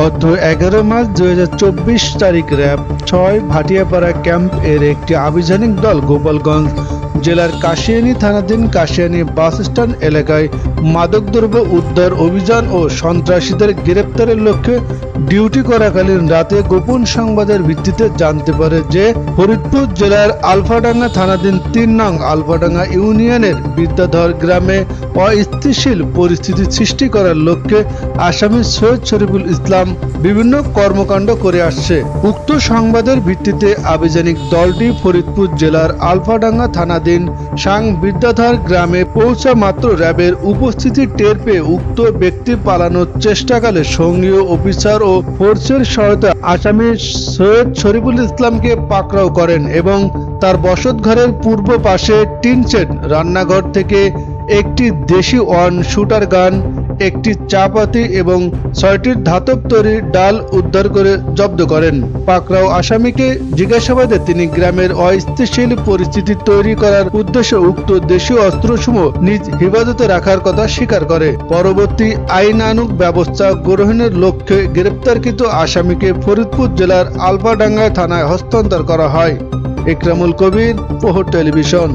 অর্থ 11 মার্চ 2024 তারিখ RAB 6 Bhatiapara camp এর একটি আভিযানিক দল গোপালগঞ্জ জেলার কাশিয়ানী থানাধীন কাশিয়ানী বাস স্ট্যান্ড এলাকায় মাদকদ্রব্য উদ্ধার অভিযান ও সন্ত্রাসীদের গ্রেপ্তারের লক্ষ্যে ডিউটি করাকালীন রাতে গোপন সংবাদের ভিত্তিতে জানতে পারে যে ফরিদপুর জেলার আলফাডাঙ্গা থানাধীন 3 নং আলফাডাঙ্গা ইউনিয়নের বিদ্যাধর গ্রামে অস্থিতিশীল পরিস্থিতি সৃষ্টি করার লক্ষ্যে আসামি সৈয়দ শরীফুল ইসলাম বিভিন্ন কর্মকাণ্ড করে আসছে। উক্ত সংবাদের ভিত্তিতে আভিযানিক দলটি ফরিদপুর জেলার আলফাডাঙ্গা থানাধীন সাং বিদ্যাধর গ্রামে পৌঁছা মাত্র র্যাবের উপস্থিতি টের পেয়ে উক্ত ব্যক্তি পালানোর চেষ্টাকালে সঙ্গীয় অফিসার ও ফোর্সের সহায়তায় আসামি সৈয়দ শরীফুল ইসলামকে পাকড়াও করেন এবং তার বসতঘরের পূর্ব পাশে টিন শেড রান্নাঘর থেকে একটি দেশি ওয়ান শুটার গান, একটি চাপাতি এবং 6টি ধাতব তৈরি ডাল উদ্ধার করে জব্দ করেন। পাকড়াও আসামিকে জিজ্ঞাসাবাদে তিনি গ্রামের অস্থিতিশীল পরিস্থিতি তৈরি করার উদ্দেশ্যে উক্ত দেশীয় অস্ত্রসমূহ নিজ হেফাজতে রাখার কথা স্বীকার করে। পরবর্তী আইনানুগ ব্যবস্থা গ্রহণের লক্ষ্যে গ্রেপ্তারকৃত আসামিকে ফরিদপুর জেলার আলফাডাঙ্গা থানায় হস্তান্তর করা হয়। ইকরামুল কবির, প্রহর টেলিভিশন।